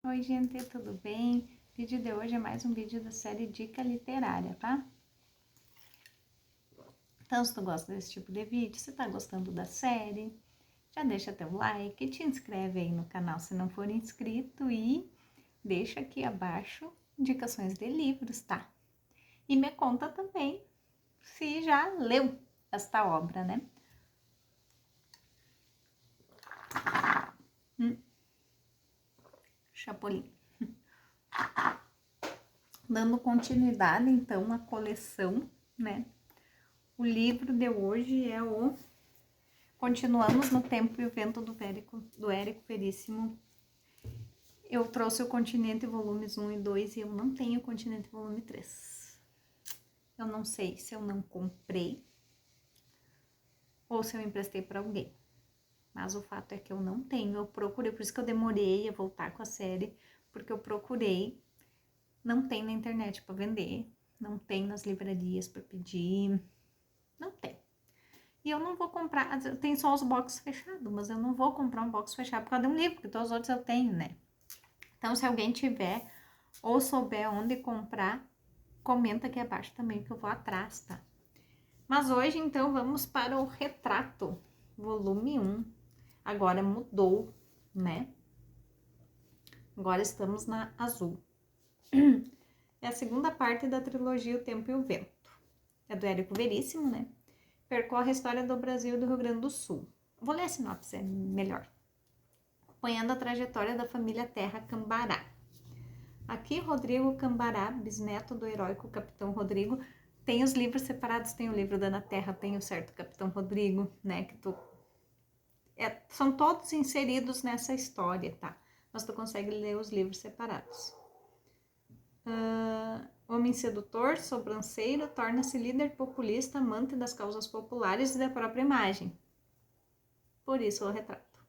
Oi, gente, tudo bem? O vídeo de hoje é mais um vídeo da série Dica Literária, tá? Então, se tu gosta desse tipo de vídeo, se tá gostando da série, já deixa teu like, te inscreve aí no canal se não for inscrito e deixa aqui abaixo indicações de livros, tá? E me conta também se já leu esta obra, né? Chapolin. Dando continuidade, então, à coleção, né? O livro de hoje é o Continuamos no Tempo e o Vento do Érico Veríssimo. Eu trouxe o Continente volumes 1 e 2 e eu não tenho o Continente volume 3. Eu não sei se eu não comprei ou se eu emprestei para alguém. Mas o fato é que eu não tenho. Eu procurei, por isso que eu demorei a voltar com a série, porque eu procurei. Não tem na internet para vender, não tem nas livrarias para pedir, não tem. E eu não vou comprar, tem só os boxes fechados, mas eu não vou comprar um box fechado por causa de um livro, porque todos os outros eu tenho, né? Então, se alguém tiver ou souber onde comprar, comenta aqui abaixo também que eu vou atrás, tá? Mas hoje, então, vamos para o Retrato, volume 1. Agora mudou, né? Agora estamos na azul. É a segunda parte da trilogia O Tempo e o Vento. É do Érico Veríssimo, né? Percorre a história do Brasil e do Rio Grande do Sul. Vou ler a sinopse, é melhor. Acompanhando a trajetória da família Terra Cambará. Aqui, Rodrigo Cambará, bisneto do heróico Capitão Rodrigo, tem os livros separados, tem o livro da Na Terra, tem o certo Capitão Rodrigo, né, que são todos inseridos nessa história, tá? Mas tu consegue ler os livros separados. Homem sedutor, sobranceiro, torna-se líder populista, amante das causas populares e da própria imagem. Por isso o retrato.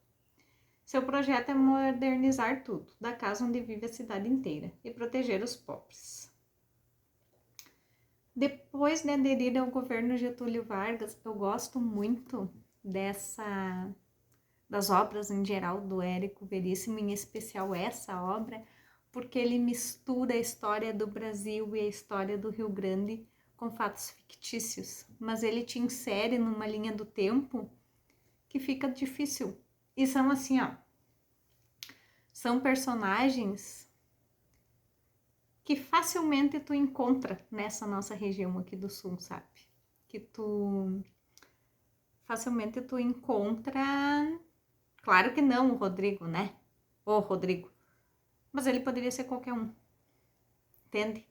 Seu projeto é modernizar tudo, da casa onde vive a cidade inteira, e proteger os pobres. Depois de aderir ao governo Getúlio Vargas, eu gosto muito das obras em geral do Érico Veríssimo, em especial essa obra, porque ele mistura a história do Brasil e a história do Rio Grande com fatos fictícios, mas ele te insere numa linha do tempo que fica difícil. E são assim, ó, são personagens que facilmente tu encontra nessa nossa região aqui do sul, sabe? Que facilmente tu encontra, claro que não o Rodrigo, né? O Rodrigo. Mas ele poderia ser qualquer um, entende?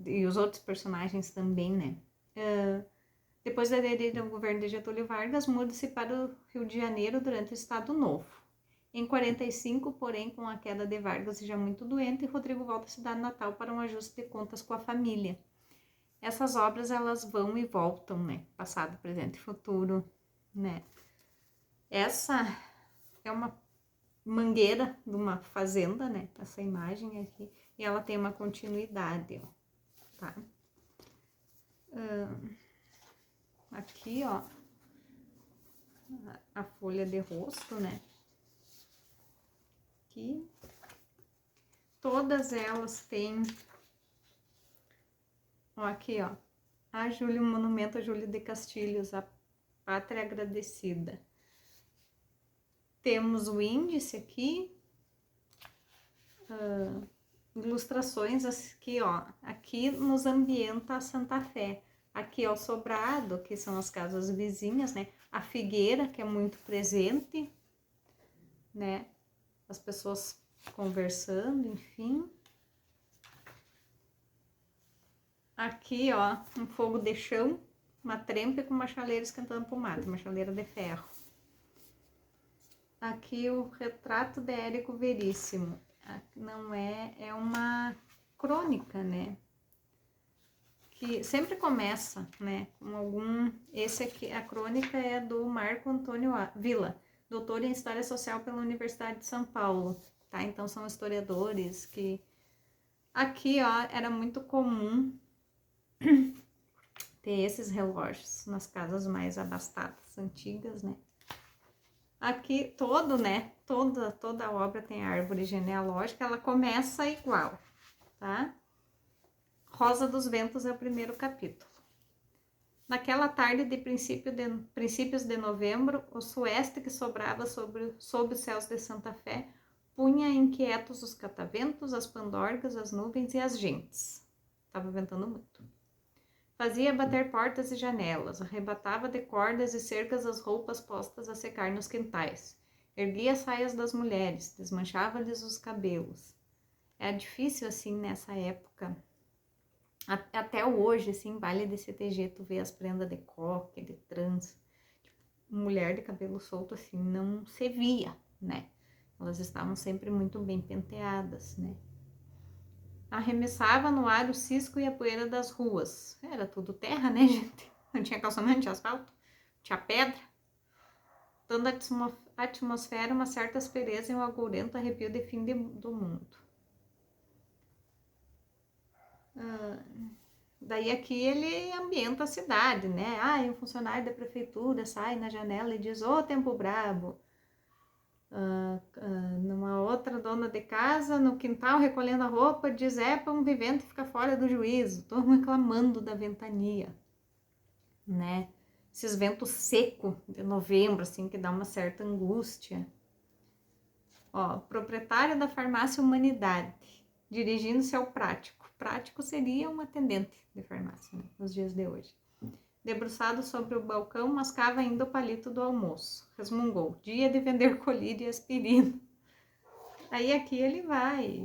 E os outros personagens também, né? Depois da aderir ao governo de Getúlio Vargas, muda-se para o Rio de Janeiro durante o Estado Novo. Em 45, porém, com a queda de Vargas já muito doente, Rodrigo volta à cidade natal para um ajuste de contas com a família. Essas obras, elas vão e voltam, né? Passado, presente e futuro, né? Essa é uma mangueira de uma fazenda, né? Essa imagem aqui. E ela tem uma continuidade, ó. Tá? Aqui, ó. A folha de rosto, né? Aqui. Todas elas têm... Ó, aqui, ó. A Júlio, monumento a Júlio de Castilhos, a pátria agradecida. Temos o índice aqui. Ilustrações aqui, ó. Aqui nos ambienta a Santa Fé. Aqui, ó, o sobrado, que são as casas vizinhas, né? A figueira, que é muito presente, né? As pessoas conversando, enfim. Aqui, ó, um fogo de chão, uma trempe com uma chaleira esquentando pomada, uma chaleira de ferro. Aqui o retrato de Érico Veríssimo. Não é uma crônica, né? Que sempre começa, né, com algum... Esse aqui, a crônica é do Marco Antônio Villa, doutor em História Social pela Universidade de São Paulo, tá? Então são historiadores que... Aqui, ó, era muito comum ter esses relógios nas casas mais abastadas, antigas, né? Aqui todo, né? Toda a obra tem árvore genealógica, ela começa igual, tá? Rosa dos Ventos é o primeiro capítulo. Naquela tarde de princípios de novembro, o sueste que sobrava sob os céus de Santa Fé punha inquietos os cataventos, as pandorgas, as nuvens e as gentes. Estava ventando muito. Fazia bater portas e janelas, arrebatava de cordas e cercas as roupas postas a secar nos quintais. Erguia as saias das mulheres, desmanchava-lhes os cabelos. É difícil assim nessa época. Até hoje, assim, baile de CTG, tu vê as prendas de coque, de trans. Tipo, mulher de cabelo solto, assim, não se via, né? Elas estavam sempre muito bem penteadas, né? Arremessava no ar o cisco e a poeira das ruas. Era tudo terra, né, gente? Não tinha calçamento, não tinha asfalto, tinha pedra. Dando à atmosfera uma certa aspereza e um agourento arrepio de fim do mundo. Daí aqui ele ambienta a cidade, né? Um funcionário da prefeitura sai na janela e diz, ô tempo brabo. Numa outra dona de casa, no quintal, recolhendo a roupa, diz, para um vivente fica fora do juízo. Todo mundo reclamando da ventania, né? Esses ventos secos de novembro, assim, que dá uma certa angústia. Proprietário da farmácia Humanidade, dirigindo-se ao prático. Prático seria um atendente de farmácia, né, nos dias de hoje. Debruçado sobre o balcão, mascava ainda o palito do almoço. Resmungou, dia de vender colírio e aspirina. Aí aqui ele vai...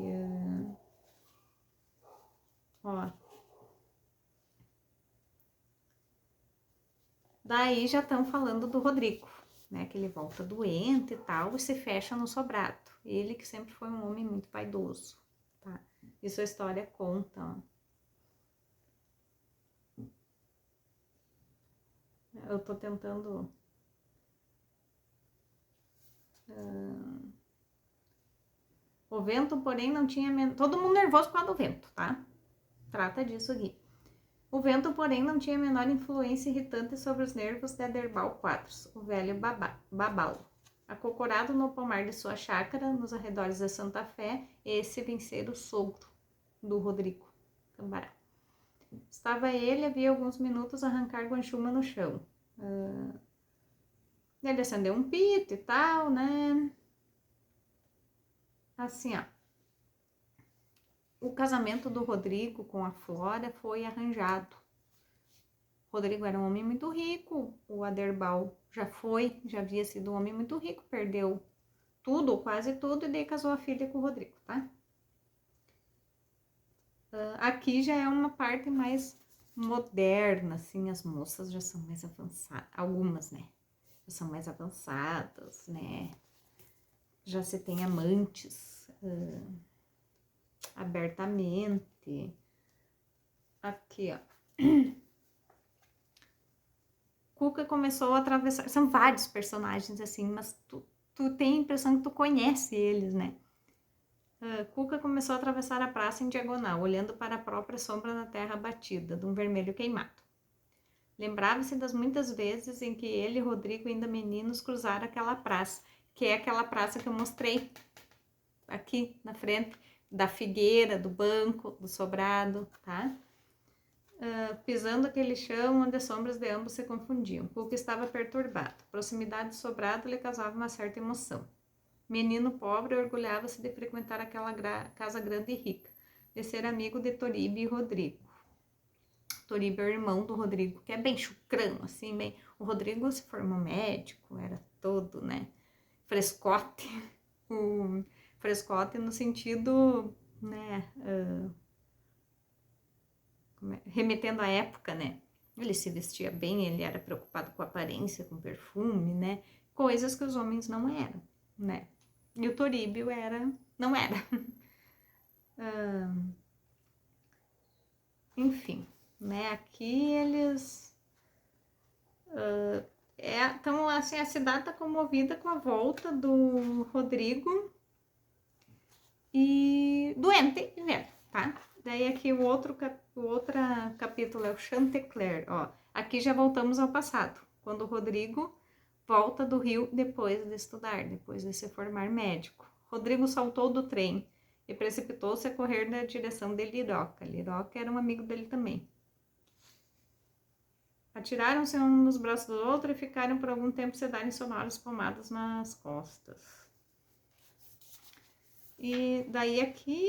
Daí já estão falando do Rodrigo, né? Que ele volta doente e tal, e se fecha no sobrado. Ele que sempre foi um homem muito vaidoso, tá? Isso a história conta, Eu tô tentando... O vento, porém, não tinha... Todo mundo nervoso por causa do vento, tá? Trata disso aqui. O vento, porém, não tinha a menor influência irritante sobre os nervos de Aderbal Quadros, o velho babalo. Acocorado no pomar de sua chácara, nos arredores da Santa Fé, esse vencera o sogro do Rodrigo Cambará. Estava ele, havia alguns minutos, a arrancar guanchuma no chão. Ele acendeu um pito e tal, né? Assim, o casamento do Rodrigo com a Flora foi arranjado. O Rodrigo era um homem muito rico, o Aderbal já havia sido um homem muito rico, perdeu tudo, ou quase tudo, e daí casou a filha com o Rodrigo, tá? Aqui já é uma parte mais moderna, assim, as moças já são mais avançadas, algumas, né? Já são mais avançadas, né? Já se tem amantes abertamente. Aqui, Cuca começou a atravessar, são vários personagens assim, mas tu tem a impressão que tu conhece eles, né? Cuca começou a atravessar a praça em diagonal, olhando para a própria sombra na terra batida, de um vermelho queimado. Lembrava-se das muitas vezes em que ele e Rodrigo, ainda meninos, cruzaram aquela praça, que é aquela praça que eu mostrei aqui na frente, da figueira, do banco, do sobrado, tá? Pisando aquele chão onde as sombras de ambos se confundiam. Cuca estava perturbado. A proximidade do sobrado lhe causava uma certa emoção. Menino pobre, orgulhava-se de frequentar aquela casa grande e rica, de ser amigo de Toribe e Rodrigo. Toribe é o irmão do Rodrigo, que é bem chucrão, assim, bem... O Rodrigo se formou médico, era todo, né, frescote. O frescote no sentido, né, remetendo à época, né, ele se vestia bem, ele era preocupado com a aparência, com perfume, né, coisas que os homens não eram, né. E o Toríbio não era. Enfim, né? Aqui eles... Então, assim, a cidade está comovida com a volta do Rodrigo e doente e velho, tá? Daí aqui o outro capítulo é o Chantecler, ó. Aqui já voltamos ao passado, quando o Rodrigo volta do Rio depois de estudar, depois de se formar médico. Rodrigo saltou do trem e precipitou-se a correr na direção de Liroca. Liroca era um amigo dele também. Atiraram-se um nos braços do outro e ficaram por algum tempo se darem sonoras palmadas nas costas. E daí aqui...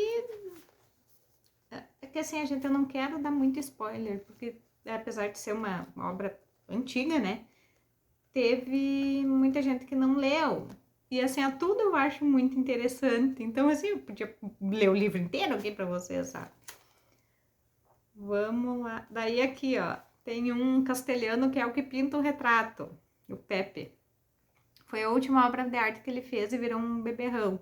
É que assim, a gente, eu não quero dar muito spoiler, porque apesar de ser uma obra antiga, né? Teve muita gente que não leu. E assim, a tudo eu acho muito interessante. Então, assim, eu podia ler o livro inteiro aqui pra vocês, sabe? Vamos lá. Daí aqui, ó, tem um castelhano que é o que pinta o retrato, o Pepe. Foi a última obra de arte que ele fez e virou um beberrão.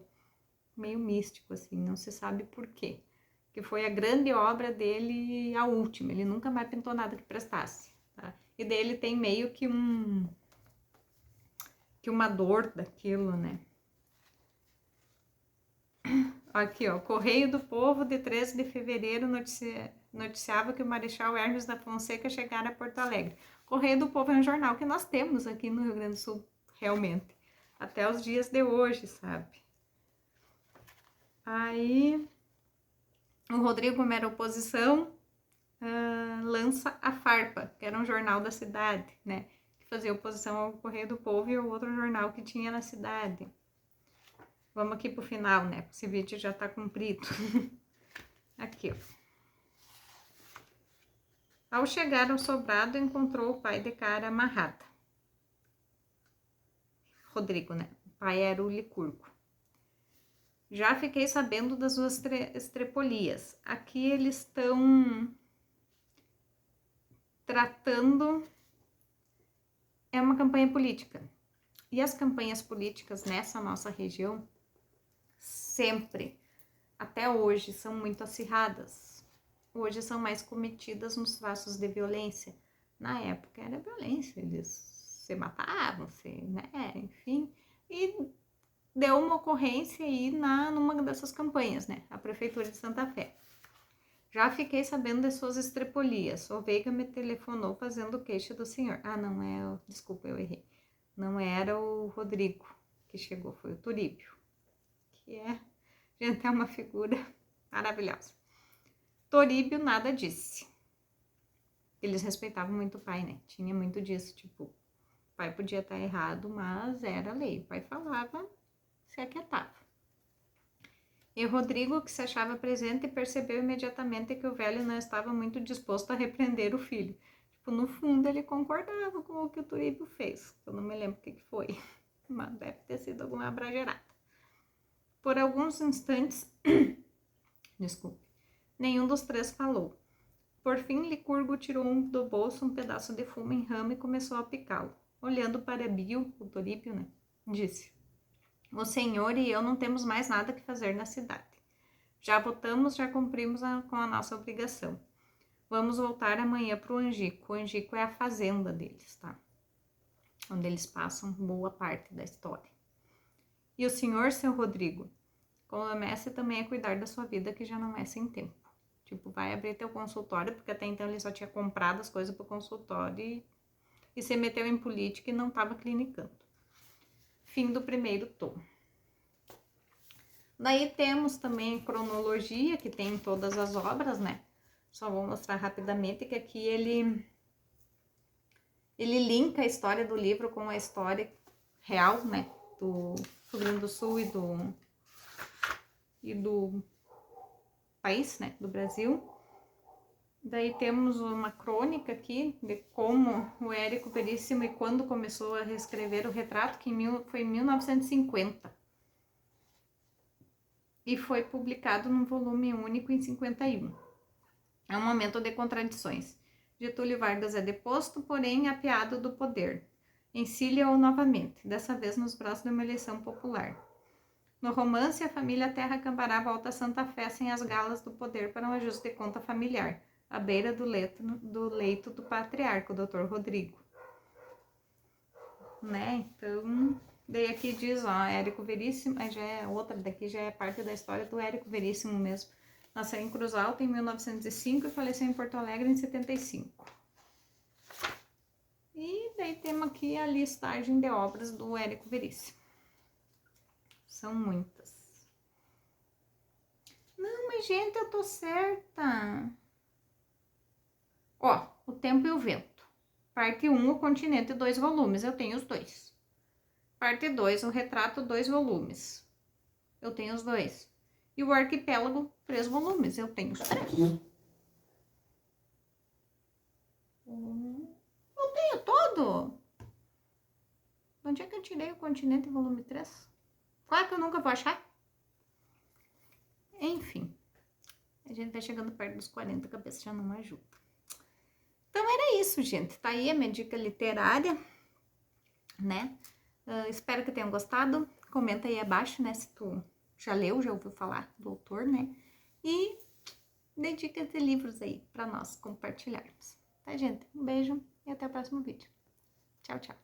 Meio místico, assim, não se sabe por quê. Que foi a grande obra dele, a última. Ele nunca mais pintou nada que prestasse, tá? E dele tem meio que uma dor daquilo, né? Aqui, ó, Correio do Povo, de 13 de fevereiro, noticiava que o Marechal Hermes da Fonseca chegara a Porto Alegre. Correio do Povo é um jornal que nós temos aqui no Rio Grande do Sul, realmente. Até os dias de hoje, sabe? Aí, o Rodrigo, como era oposição, lança a Farpa, que era um jornal da cidade, né? Que fazia oposição ao Correio do Povo e ao outro jornal que tinha na cidade. Vamos aqui pro final, né? Esse vídeo já tá comprido. Aqui, ó. Ao chegar ao sobrado, encontrou o pai de cara amarrada. Rodrigo, né? O pai era o Licurgo. Já fiquei sabendo das suas estrepolias. Aqui eles estão tratando... É uma campanha política. E as campanhas políticas nessa nossa região sempre, até hoje, são muito acirradas. Hoje são mais cometidas nos traços de violência. Na época era violência, eles se matavam, né? Enfim. E deu uma ocorrência aí numa dessas campanhas, né? A Prefeitura de Santa Fé. Já fiquei sabendo de suas estrepolias. O Veiga me telefonou fazendo queixa do senhor. Ah, não é... Desculpa, eu errei. Não era o Rodrigo que chegou, foi o Turíbio. Que é... Gente, é uma figura maravilhosa. Toríbio nada disse. Eles respeitavam muito o pai, né? Tinha muito disso, tipo... O pai podia estar errado, mas era lei. O pai falava, se aquietava. E Rodrigo, que se achava presente, percebeu imediatamente que o velho não estava muito disposto a repreender o filho. Tipo, no fundo, ele concordava com o que o Turíbio fez. Eu não me lembro o que foi, mas deve ter sido alguma abragerada. Por alguns instantes, desculpe, nenhum dos três falou. Por fim, Licurgo tirou do bolso um pedaço de fumo em ramo e começou a picá-lo. Olhando para Bio, o Turíbio, né, disse: o senhor e eu não temos mais nada que fazer na cidade. Já votamos, já cumprimos com a nossa obrigação. Vamos voltar amanhã para o Angico. O Angico é a fazenda deles, tá? Onde eles passam boa parte da história. E o senhor, seu Rodrigo, comece também a cuidar da sua vida, que já não é sem tempo. Tipo, vai abrir teu consultório, porque até então ele só tinha comprado as coisas para o consultório e se meteu em política e não estava clinicando. Fim do primeiro tom. Daí temos também cronologia, que tem em todas as obras, né? Só vou mostrar rapidamente que aqui ele linka a história do livro com a história real, né? Do Rio Grande do Sul e do país, né? Do Brasil. Daí temos uma crônica aqui de como o Érico Veríssimo e quando começou a reescrever o retrato, que foi em 1950. E foi publicado num volume único em 51. É um momento de contradições. Getúlio Vargas é deposto, porém apeado do poder. Encilia-o novamente, dessa vez nos braços de uma eleição popular. No romance, a família Terra Cambará volta a Santa Fé sem as galas do poder para um ajuste de conta familiar, à beira do leito do patriarca, o Dr. Rodrigo. Né? Então, daí aqui diz, ó, Érico Veríssimo, já é outra, daqui já é parte da história do Érico Veríssimo mesmo. Nasceu em Cruz Alta em 1905 e faleceu em Porto Alegre em 75. E daí temos aqui a listagem de obras do Érico Veríssimo. São muitas. Não, mas gente, eu tô certa. Ó, O Tempo e o Vento. Parte 1, O Continente, 2 volumes. Eu tenho os dois. Parte 2, O Retrato, 2 volumes. Eu tenho os dois. E o Arquipélago, 3 volumes. Eu tenho os 3. Eu tenho todo. Onde é que eu tirei o Continente, volume 3? Claro que eu nunca vou achar. Enfim. A gente vai chegando perto dos 40, a cabeça já não ajuda. Então era isso, gente. Tá aí a minha dica literária, né? Espero que tenham gostado. Comenta aí abaixo, né? Se tu já leu, já ouviu falar do autor, né? E dê dicas de livros aí para nós compartilharmos. Tá, gente? Um beijo e até o próximo vídeo. Tchau, tchau.